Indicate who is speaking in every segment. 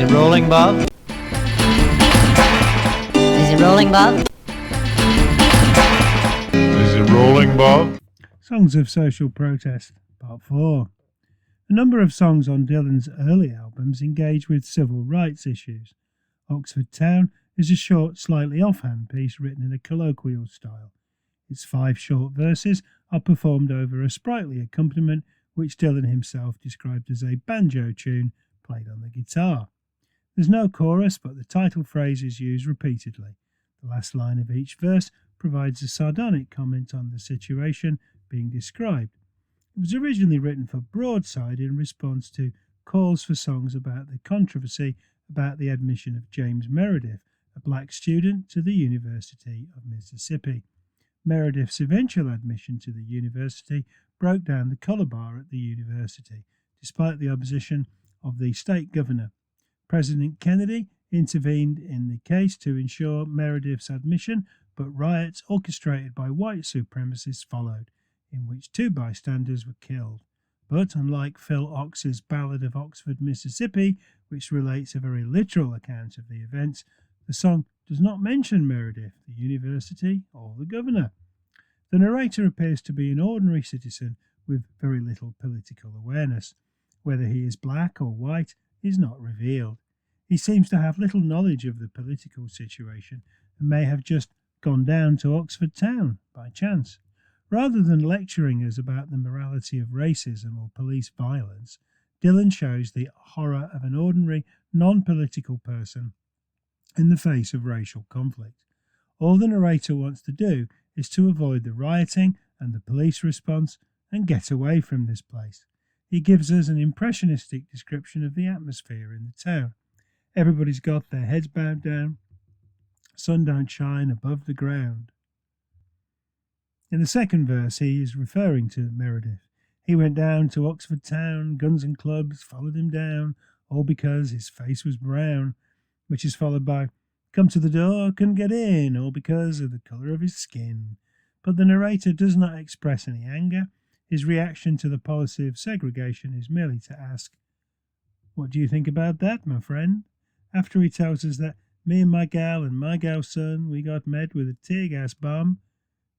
Speaker 1: it rolling, Bob?
Speaker 2: Is it rolling, Bob?
Speaker 3: Is it rolling, Bob?
Speaker 4: Songs of Social Protest, Part 4. A number of songs on Dylan's early albums engage with civil rights issues. Oxford Town is a short, slightly offhand piece written in a colloquial style. Its 5 short verses are performed over a sprightly accompaniment which Dylan himself described as a banjo tune played on the guitar. There's no chorus, but the title phrase is used repeatedly. The last line of each verse provides a sardonic comment on the situation being described. It was originally written for Broadside in response to calls for songs about the controversy about the admission of James Meredith, a black student, to the University of Mississippi. Meredith's eventual admission to the university broke down the colour bar at the university, despite the opposition of the state governor. President Kennedy intervened in the case to ensure Meredith's admission, but riots orchestrated by white supremacists followed, in which 2 bystanders were killed. But unlike Phil Ox's Ballad of Oxford, Mississippi, which relates a very literal account of the events, the song does not mention Meredith, the university, or the governor. The narrator appears to be an ordinary citizen with very little political awareness. Whether he is black or white is not revealed. He seems to have little knowledge of the political situation and may have just gone down to Oxford Town by chance. Rather than lecturing us about the morality of racism or police violence, Dylan shows the horror of an ordinary, non-political person in the face of racial conflict. All the narrator wants to do is to avoid the rioting and the police response and get away from this place. He gives us an impressionistic description of the atmosphere in the town. Everybody's got their heads bowed down. Sun don't shine above the ground. In the second verse, he is referring to Meredith. He went down to Oxford Town, guns and clubs followed him down, all because his face was brown, which is followed by, come to the door, couldn't get in, all because of the colour of his skin. But the narrator does not express any anger. His reaction to the policy of segregation is merely to ask, what do you think about that, my friend? After he tells us that me and my gal's son, we got met with a tear gas bomb,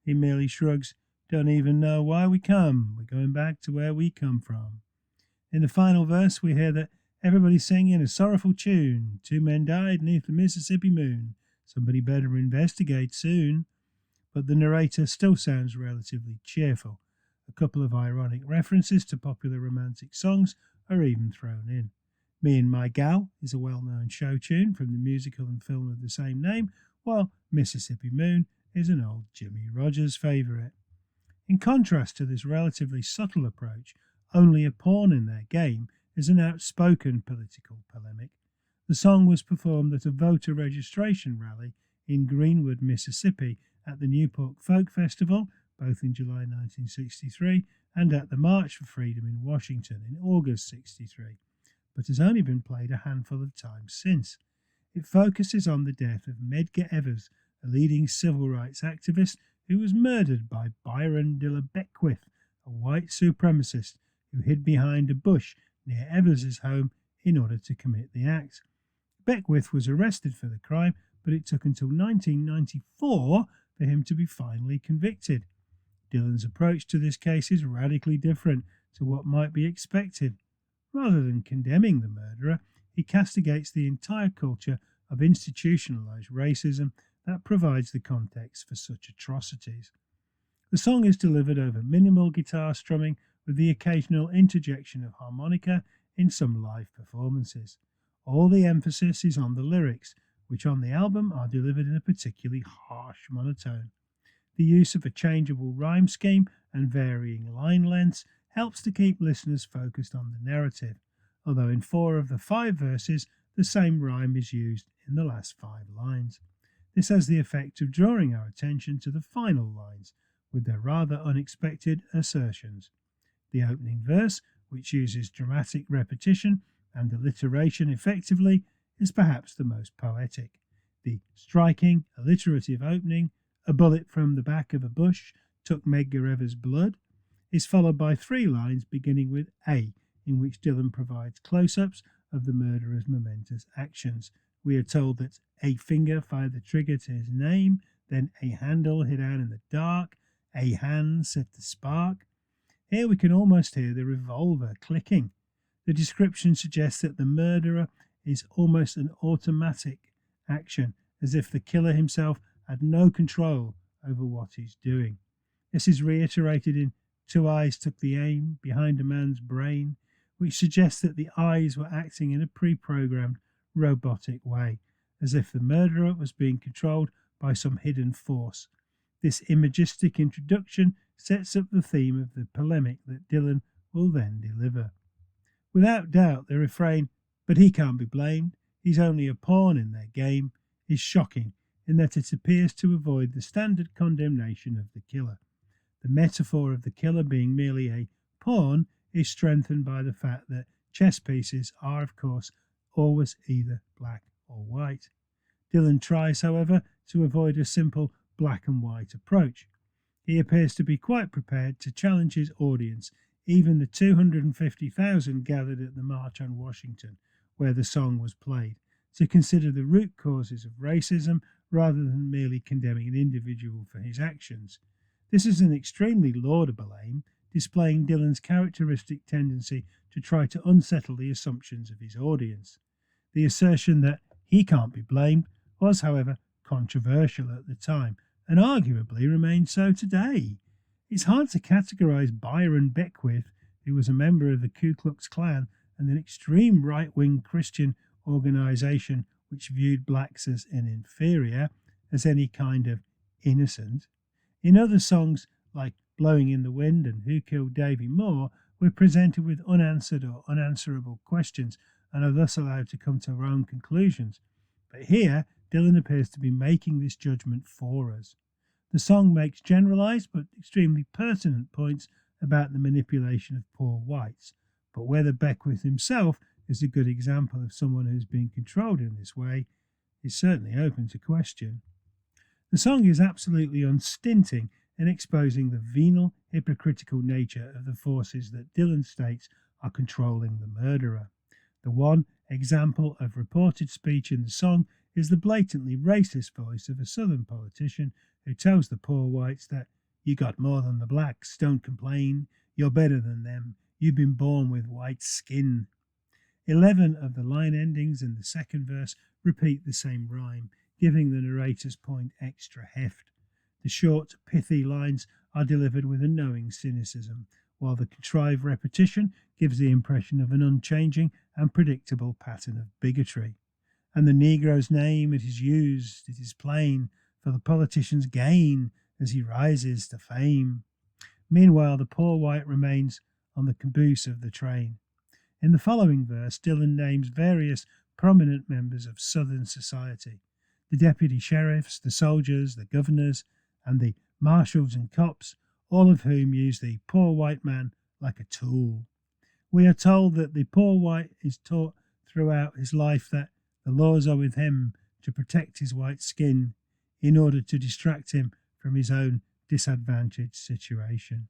Speaker 4: he merely shrugs, don't even know why we come, we're going back to where we come from. In the final verse we hear that everybody's singing a sorrowful tune, 2 men died neath the Mississippi moon, somebody better investigate soon. But the narrator still sounds relatively cheerful. A couple of ironic references to popular romantic songs are even thrown in. Me and My Gal is a well-known show tune from the musical and film of the same name, while Mississippi Moon is an old Jimmy Rogers favourite. In contrast to this relatively subtle approach, only a pawn in their game is an outspoken political polemic. The song was performed at a voter registration rally in Greenwood, Mississippi at the Newport Folk Festival, both in July 1963 and at the March for Freedom in Washington in August 63, but has only been played a handful of times since. It focuses on the death of Medgar Evers, a leading civil rights activist who was murdered by Byron Diller Beckwith, a white supremacist who hid behind a bush near Evers' home in order to commit the act. Beckwith was arrested for the crime, but it took until 1994 for him to be finally convicted. Dylan's approach to this case is radically different to what might be expected. Rather than condemning the murderer, he castigates the entire culture of institutionalized racism that provides the context for such atrocities. The song is delivered over minimal guitar strumming with the occasional interjection of harmonica in some live performances. All the emphasis is on the lyrics, which on the album are delivered in a particularly harsh monotone. The use of a changeable rhyme scheme and varying line lengths helps to keep listeners focused on the narrative, although in 4 of the 5 verses the same rhyme is used in the last 5 lines. This has the effect of drawing our attention to the final lines, with their rather unexpected assertions. The opening verse, which uses dramatic repetition and alliteration effectively, is perhaps the most poetic. The striking, alliterative opening, a bullet from the back of a bush took Medgar Evers' blood, is followed by 3 lines beginning with A, in which Dylan provides close-ups of the murderer's momentous actions. We are told that a finger fired the trigger to his name, then a handle hid out in the dark, a hand set the spark. Here we can almost hear the revolver clicking. The description suggests that the murderer is almost an automatic action, as if the killer himself had no control over what he's doing. This is reiterated in "Two eyes took the aim behind a man's brain," which suggests that the eyes were acting in a pre-programmed, robotic way, as if the murderer was being controlled by some hidden force. This imagistic introduction sets up the theme of the polemic that Dylan will then deliver. Without doubt, the refrain, "But he can't be blamed, he's only a pawn in their game," is shocking in that it appears to avoid the standard condemnation of the killer. The metaphor of the killer being merely a pawn is strengthened by the fact that chess pieces are, of course, always either black or white. Dylan tries, however, to avoid a simple black and white approach. He appears to be quite prepared to challenge his audience, even the 250,000 gathered at the March on Washington, where the song was played, to consider the root causes of racism rather than merely condemning an individual for his actions. This is an extremely laudable aim, displaying Dylan's characteristic tendency to try to unsettle the assumptions of his audience. The assertion that he can't be blamed was, however, controversial at the time, and arguably remains so today. It's hard to categorize Byron Beckwith, who was a member of the Ku Klux Klan and an extreme right-wing Christian organization which viewed blacks as an inferior, as any kind of innocent. In other songs like "Blowing in the Wind" and "Who Killed Davy Moore," we're presented with unanswered or unanswerable questions and are thus allowed to come to our own conclusions. But here, Dylan appears to be making this judgment for us. The song makes generalized but extremely pertinent points about the manipulation of poor whites, but whether Beckwith himself is a good example of someone who's been controlled in this way is certainly open to question. The song is absolutely unstinting in exposing the venal, hypocritical nature of the forces that Dylan states are controlling the murderer. The one example of reported speech in the song is the blatantly racist voice of a Southern politician who tells the poor whites that "you got more than the blacks, don't complain, you're better than them, you've been born with white skin." 11 of the line endings in the second verse repeat the same rhyme, giving the narrator's point extra heft. The short, pithy lines are delivered with a knowing cynicism, while the contrived repetition gives the impression of an unchanging and predictable pattern of bigotry. "And the Negro's name it is used, it is plain, for the politician's gain as he rises to fame." Meanwhile, the poor white remains on the caboose of the train. In the following verse, Dylan names various prominent members of Southern society: the deputy sheriffs, the soldiers, the governors, and the marshals and cops, all of whom use the poor white man like a tool. We are told that the poor white is taught throughout his life that the laws are with him to protect his white skin in order to distract him from his own disadvantaged situation.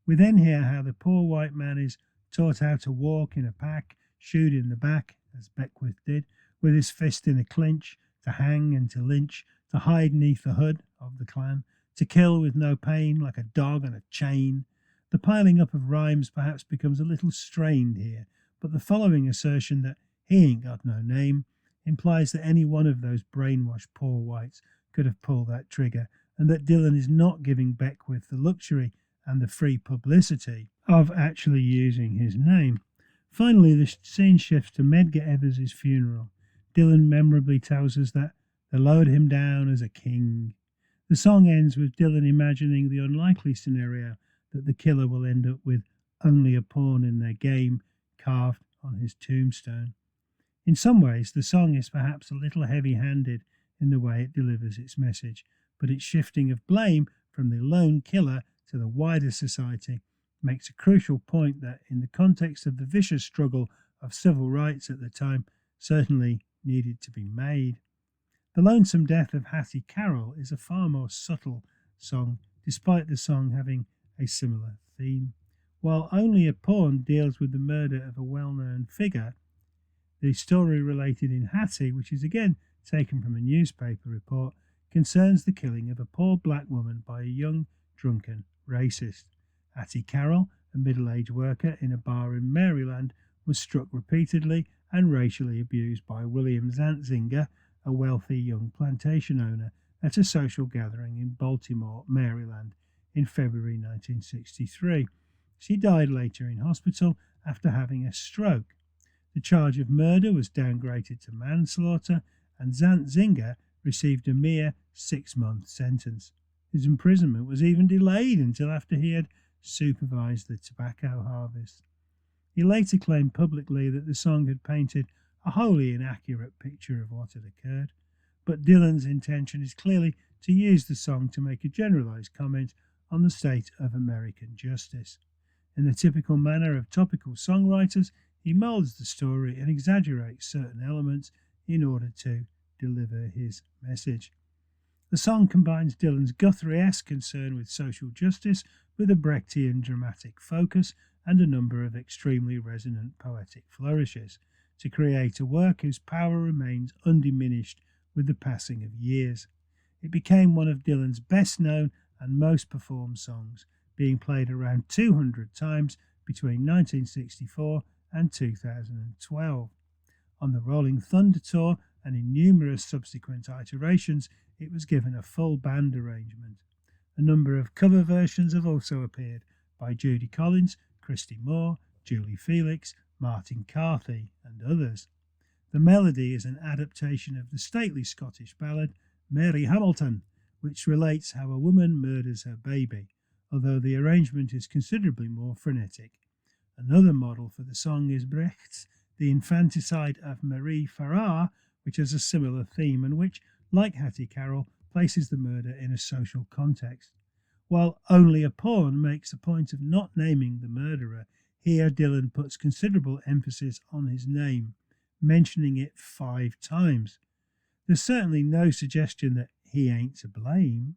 Speaker 4: We then hear how the poor white man is taught how to walk in a pack, shoot in the back, as Beckwith did, with his fist in a clinch, to hang and to lynch, to hide neath the hood of the Klan, to kill with no pain like a dog on a chain. The piling up of rhymes perhaps becomes a little strained here, but the following assertion that "he ain't got no name" implies that any one of those brainwashed poor whites could have pulled that trigger, and that Dylan is not giving Beckwith the luxury and the free publicity of actually using his name. Finally, the scene shifts to Medgar Evers' funeral. Dylan memorably tells us that they lowered him down as a king. The song ends with Dylan imagining the unlikely scenario that the killer will end up with "only a pawn in their game" carved on his tombstone. In some ways, the song is perhaps a little heavy-handed in the way it delivers its message, but its shifting of blame from the lone killer to the wider society makes a crucial point that, in the context of the vicious struggle of civil rights at the time, certainly needed to be made. The Lonesome Death of Hattie Carroll is a far more subtle song, despite the song having a similar theme. While Only a Pawn deals with the murder of a well-known figure, The story related in Hattie, which is again taken from a newspaper report, concerns the killing of a poor black woman by a young, drunken racist. Hattie Carroll, a middle-aged worker in a bar in Maryland, was struck repeatedly and racially abused by William Zantzinger, a wealthy young plantation owner, at a social gathering in Baltimore, Maryland, in February 1963. She died later in hospital after having a stroke. The charge of murder was downgraded to manslaughter, and Zantzinger received a mere 6-month sentence. His imprisonment was even delayed until after he had supervised the tobacco harvest. He later claimed publicly that the song had painted a wholly inaccurate picture of what had occurred, but Dylan's intention is clearly to use the song to make a generalized comment on the state of American justice. In the typical manner of topical songwriters, he molds the story and exaggerates certain elements in order to deliver his message. The song combines Dylan's Guthrie-esque concern with social justice with a Brechtian dramatic focus and a number of extremely resonant poetic flourishes to create a work whose power remains undiminished with the passing of years. It became one of Dylan's best known and most performed songs, being played around 200 times between 1964 and 2012. On the Rolling Thunder Tour and in numerous subsequent iterations, it was given a full band arrangement. A number of cover versions have also appeared by Judy Collins, Christy Moore, Julie Felix, Martin Carthy, and others. The melody is an adaptation of the stately Scottish ballad Mary Hamilton, which relates how a woman murders her baby, although the arrangement is considerably more frenetic. Another model for the song is Brecht's The Infanticide of Marie Farrar, which has a similar theme and which, like Hattie Carroll, places the murder in a social context. While Only a Pawn makes a point of not naming the murderer, here Dylan puts considerable emphasis on his name, mentioning it 5 times. There's certainly no suggestion that he ain't to blame.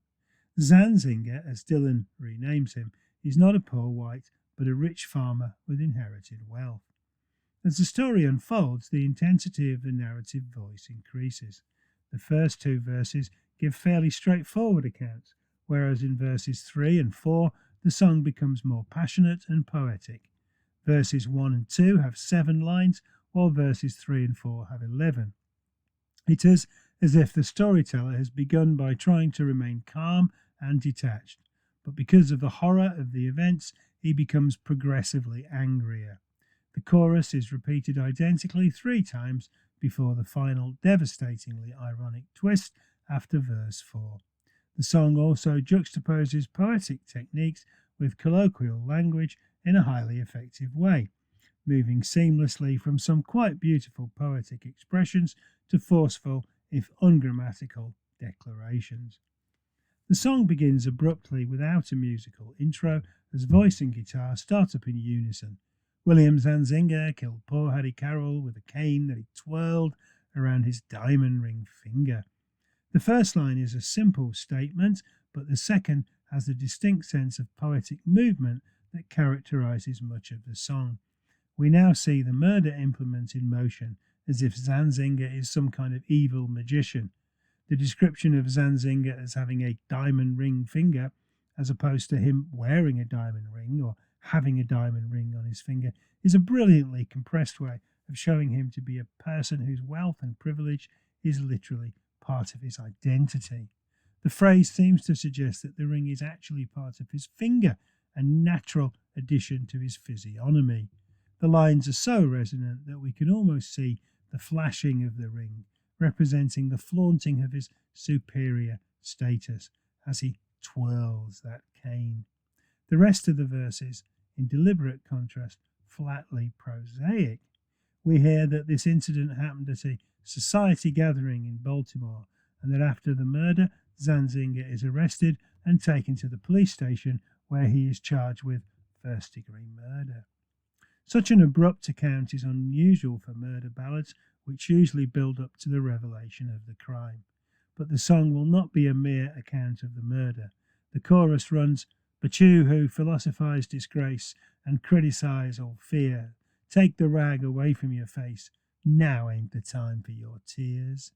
Speaker 4: Zantzinger, as Dylan renames him, is not a poor white, but a rich farmer with inherited wealth. As the story unfolds, the intensity of the narrative voice increases. The first 2 verses give fairly straightforward accounts, whereas in verses 3 and 4 the song becomes more passionate and poetic. Verses 1 and 2 have 7 lines, while verses 3 and 4 have 11. It is as if the storyteller has begun by trying to remain calm and detached, but because of the horror of the events, he becomes progressively angrier. The chorus is repeated identically 3 times before the final devastatingly ironic twist after verse 4. The song also juxtaposes poetic techniques with colloquial language in a highly effective way, moving seamlessly from some quite beautiful poetic expressions to forceful, if ungrammatical, declarations. The song begins abruptly without a musical intro as voice and guitar start up in unison. William Zantzinger killed poor Hattie Carroll with a cane that he twirled around his diamond ring finger. The first line is a simple statement, but the second has the distinct sense of poetic movement that characterizes much of the song. We now see the murder implement in motion, as if Zantzinger is some kind of evil magician. The description of Zantzinger as having a diamond ring finger, as opposed to him wearing a diamond ring or having a diamond ring on his finger, is a brilliantly compressed way of showing him to be a person whose wealth and privilege is literally part of his identity. The phrase seems to suggest that the ring is actually part of his finger, a natural addition to his physiognomy. The lines are so resonant that we can almost see the flashing of the ring, representing the flaunting of his superior status as he twirls that cane. The rest of the verses, in deliberate contrast, flatly prosaic. We hear that this incident happened at a society gathering in Baltimore, and that after the murder, Zantzinger is arrested and taken to the police station where he is charged with first-degree murder. Such an abrupt account is unusual for murder ballads, which usually build up to the revelation of the crime. But the song will not be a mere account of the murder. The chorus runs, "But you who philosophize disgrace and criticize all fear, take the rag away from your face. Now ain't the time for your tears.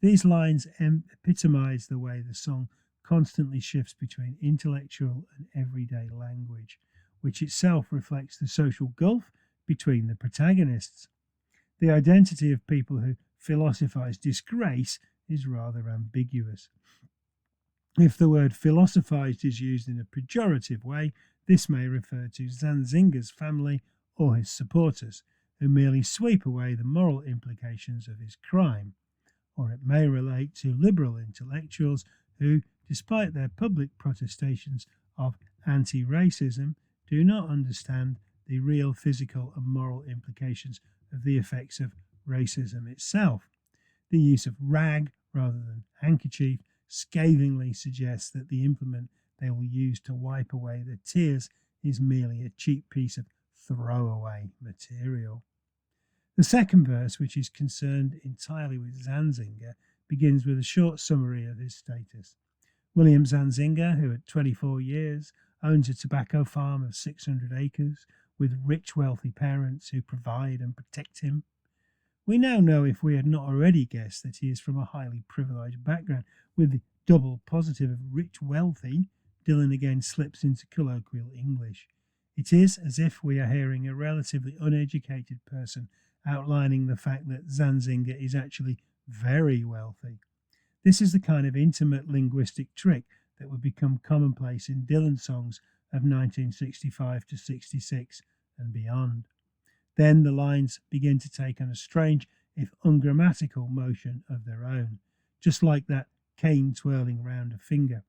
Speaker 4: These lines epitomize the way the song constantly shifts between intellectual and everyday language, which itself reflects the social gulf between the protagonists. The identity of people who philosophize disgrace is rather ambiguous. If the word philosophized is used in a pejorative way, this may refer to Zanzinger's family or his supporters, who merely sweep away the moral implications of his crime. Or it may relate to liberal intellectuals who, despite their public protestations of anti-racism, do not understand the real physical and moral implications of the effects of racism itself. The use of rag rather than handkerchief scathingly suggests that the implement they will use to wipe away their tears is merely a cheap piece of throwaway material. The second verse, which is concerned entirely with Zanzinger, begins with a short summary of his status. William Zanzinger, who at 24 years owns a tobacco farm of 600 acres with rich, wealthy parents who provide and protect him. We now know, if we had not already guessed, that he is from a highly privileged background. With the double positive of rich, wealthy, Dylan again slips into colloquial English. It is as if we are hearing a relatively uneducated person outlining the fact that Zanzinger is actually very wealthy. This is the kind of intimate linguistic trick that would become commonplace in Dylan songs of 1965 to 66 and beyond. Then the lines begin to take on a strange, if ungrammatical, motion of their own, just like that cane twirling round a finger.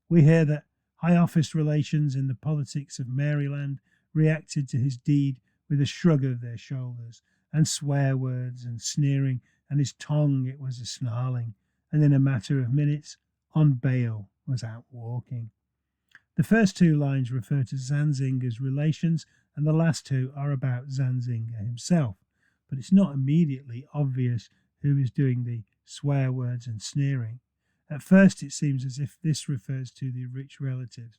Speaker 4: We hear that high office relations in the politics of Maryland reacted to his deed with a shrug of their shoulders, and swear words and sneering, and his tongue it was a snarling, and in a matter of minutes, on bail, was out walking. The first two lines refer to Zanzinger's relations, and the last two are about Zanzinger himself, but it's not immediately obvious who is doing the swear words and sneering. At first it seems as if this refers to the rich relatives.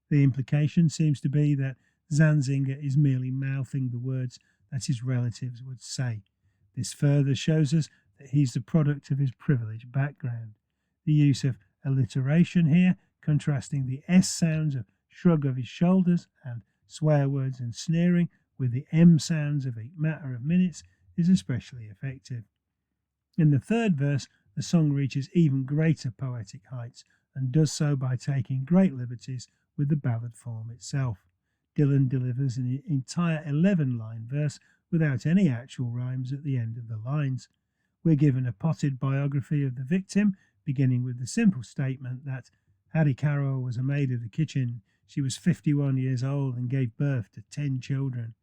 Speaker 4: The implication seems to be that Zanzinger is merely mouthing the words that his relatives would say. This further shows us that he's the product of his privileged background. The use of alliteration here, contrasting the S sounds of shrug of his shoulders and swear words and sneering with the M sounds of a matter of minutes, is especially effective. In the third verse, the song reaches even greater poetic heights, and does so by taking great liberties with the ballad form itself. Dylan delivers an entire 11-line verse without any actual rhymes at the end of the lines. We're given a potted biography of the victim, beginning with the simple statement that Hattie Carroll was a maid of the kitchen. She was 51 years old and gave birth to 10 children.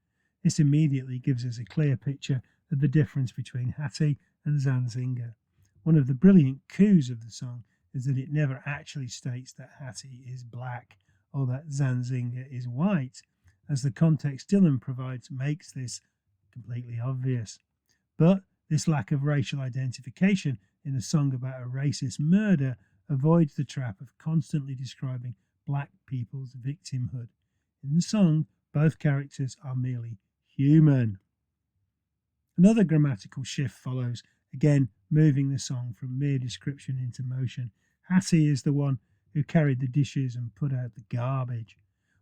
Speaker 4: This immediately gives us a clear picture of the difference between Hattie and Zanzinger. One of the brilliant coups of the song is that it never actually states that Hattie is black or that Zanzinger is white, as the context Dylan provides makes this completely obvious. But this lack of racial identification in a song about a racist murder avoids the trap of constantly describing black people's victimhood. In the song, both characters are merely human. Another grammatical shift follows, again moving the song from mere description into motion. Hattie is the one who carried the dishes and put out the garbage.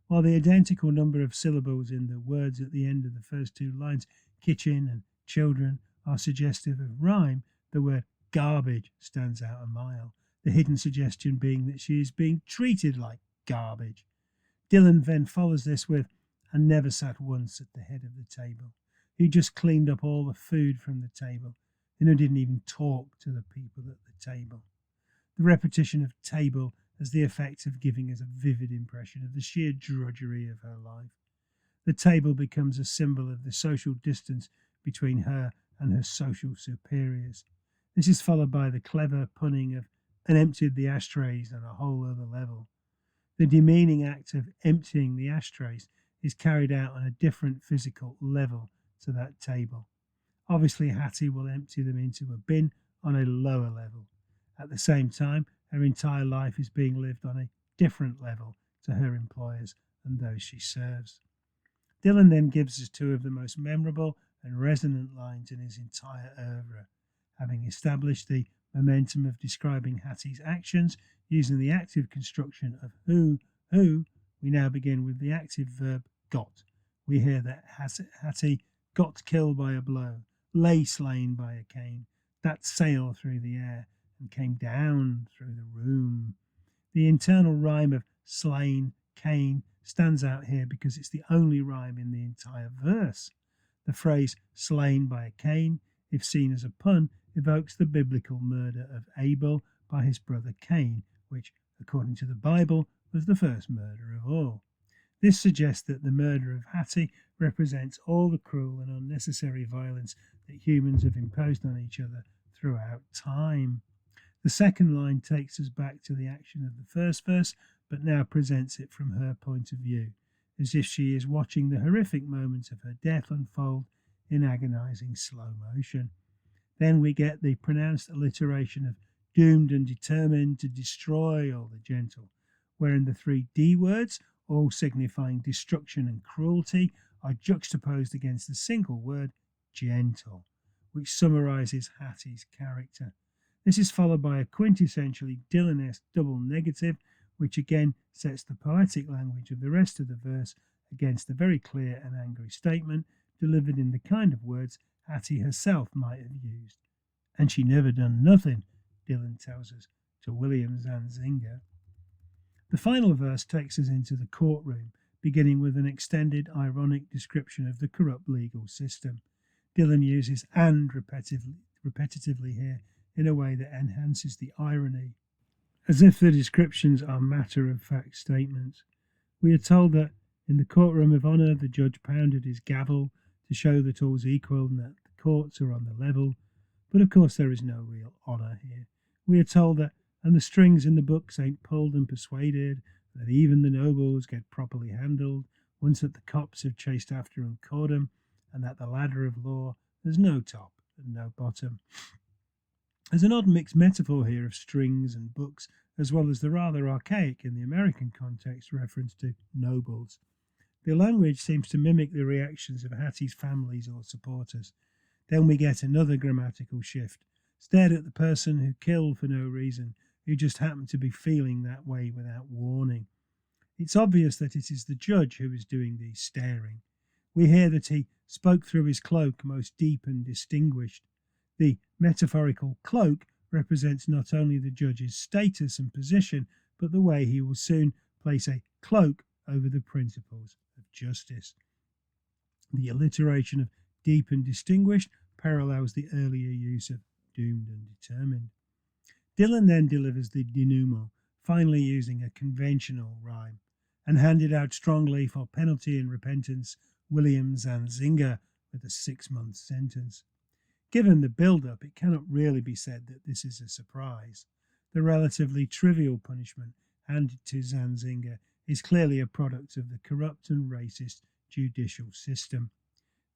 Speaker 4: While the identical number of syllables in the words at the end of the first two lines, kitchen and children, are suggestive of rhyme, the word garbage stands out a mile, the hidden suggestion being that she is being treated like garbage. Dylan then follows this with, and never sat once at the head of the table. He just cleaned up all the food from the table, and who didn't even talk to the people at the table. The repetition of table has the effect of giving us a vivid impression of the sheer drudgery of her life. The table becomes a symbol of the social distance between her and her social superiors. This is followed by the clever punning of, and emptied the ashtrays on a whole other level. The demeaning act of emptying the ashtrays is carried out on a different physical level to that table. Obviously, Hattie will empty them into a bin on a lower level. At the same time, her entire life is being lived on a different level to her employers and those she serves. Dylan then gives us two of the most memorable and resonant lines in his entire oeuvre. Having established the momentum of describing Hattie's actions using the active construction of who, we now begin with the active verb got. We hear that Hattie got killed by a blow, lay slain by a cane, that sailed through the air and came down through the room. The internal rhyme of slain, cane stands out here because it's the only rhyme in the entire verse. The phrase slain by a cane, if seen as a pun, evokes the biblical murder of Abel by his brother Cain, which, according to the Bible, was the first murder of all. This suggests that the murder of Hattie represents all the cruel and unnecessary violence that humans have imposed on each other throughout time. The second line takes us back to the action of the first verse, but now presents it from her point of view, as if she is watching the horrific moments of her death unfold in agonizing slow motion. Then we get the pronounced alliteration of doomed and determined to destroy all the gentle, wherein the three D words, all signifying destruction and cruelty, are juxtaposed against the single word gentle, which summarizes Hattie's character. This is followed by a quintessentially Dylan-esque double negative, which again sets the poetic language of the rest of the verse against a very clear and angry statement delivered in the kind of words Hattie herself might have used. And she never done nothing, Dylan tells us, to Williams and Singer. The final verse takes us into the courtroom, beginning with an extended ironic description of the corrupt legal system. Dylan uses and repetitively here in a way that enhances the irony, as if the descriptions are matter-of-fact statements. We are told that in the courtroom of honour the judge pounded his gavel to show that all's equal and that the courts are on the level, but of course there is no real honour here. We are told that and the strings in the books ain't pulled and persuaded, that even the nobles get properly handled once that the cops have chased after and caught 'em, and that the ladder of law has no top and no bottom. There's an odd mixed metaphor here of strings and books, as well as the rather archaic in the American context reference to nobles. The language seems to mimic the reactions of Hattie's families or supporters. Then we get another grammatical shift, stared at the person who killed for no reason, who just happened to be feeling that way without warning. It's obvious that it is the judge who is doing the staring. We hear that he spoke through his cloak most deep and distinguished. The metaphorical cloak represents not only the judge's status and position, but the way he will soon place a cloak over the principles of justice. The alliteration of deep and distinguished parallels the earlier use of doomed and determined. Dylan then delivers the denouement, finally using a conventional rhyme, and handed out strongly for penalty and repentance Williams and Singer with a 6-month sentence. Given the build-up, it cannot really be said that this is a surprise. The relatively trivial punishment handed to Zanzinger is clearly a product of the corrupt and racist judicial system.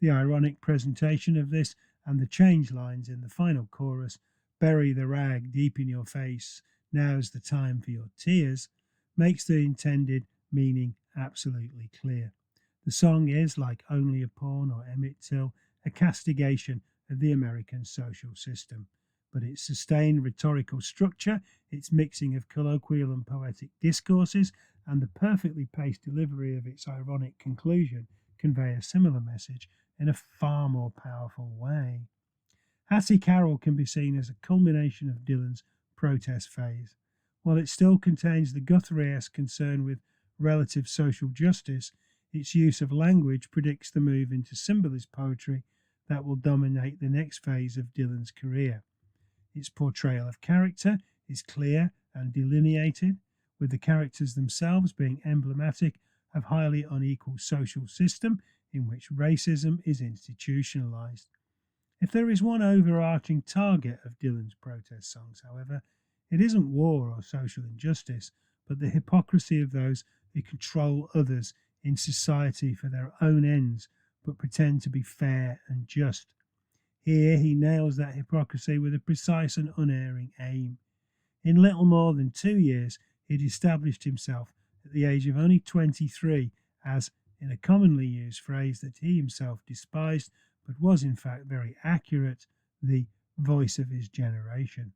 Speaker 4: The ironic presentation of this and the change lines in the final chorus, bury the rag deep in your face, now's the time for your tears, makes the intended meaning absolutely clear. The song is, like Only a Pawn or Emmett Till, a castigation of the American social system, but its sustained rhetorical structure, its mixing of colloquial and poetic discourses, and the perfectly paced delivery of its ironic conclusion convey a similar message in a far more powerful way. Hattie Carroll can be seen as a culmination of Dylan's protest phase. While it still contains the Guthrie-esque concern with relative social justice, its use of language predicts the move into symbolist poetry that will dominate the next phase of Dylan's career. Its portrayal of character is clear and delineated, with the characters themselves being emblematic of highly unequal social system in which racism is institutionalized. If there is one overarching target of Dylan's protest songs, however, it isn't war or social injustice, but the hypocrisy of those who control others in society for their own ends, but pretend to be fair and just. Here he nails that hypocrisy with a precise and unerring aim. In little more than 2 years, he had established himself at the age of only 23 as, in a commonly used phrase that he himself despised, but was in fact very accurate, the voice of his generation.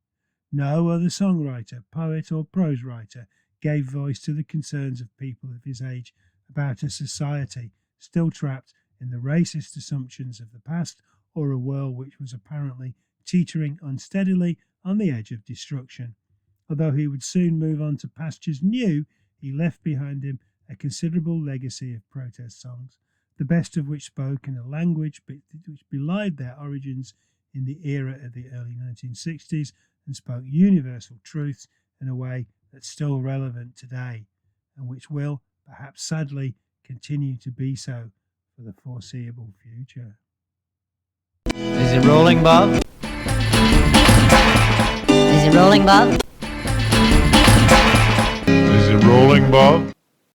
Speaker 4: No other songwriter, poet, or prose writer gave voice to the concerns of people of his age about a society still trapped in the racist assumptions of the past, or a world which was apparently teetering unsteadily on the edge of destruction. Although he would soon move on to pastures new, he left behind him a considerable legacy of protest songs, the best of which spoke in a language which belied their origins in the era of the early 1960s and spoke universal truths in a way that's still relevant today, and which will, perhaps sadly, continue to be so for the foreseeable future.
Speaker 1: Is it rolling, Bob?
Speaker 2: Is it rolling, Bob?
Speaker 3: Is it rolling, Bob?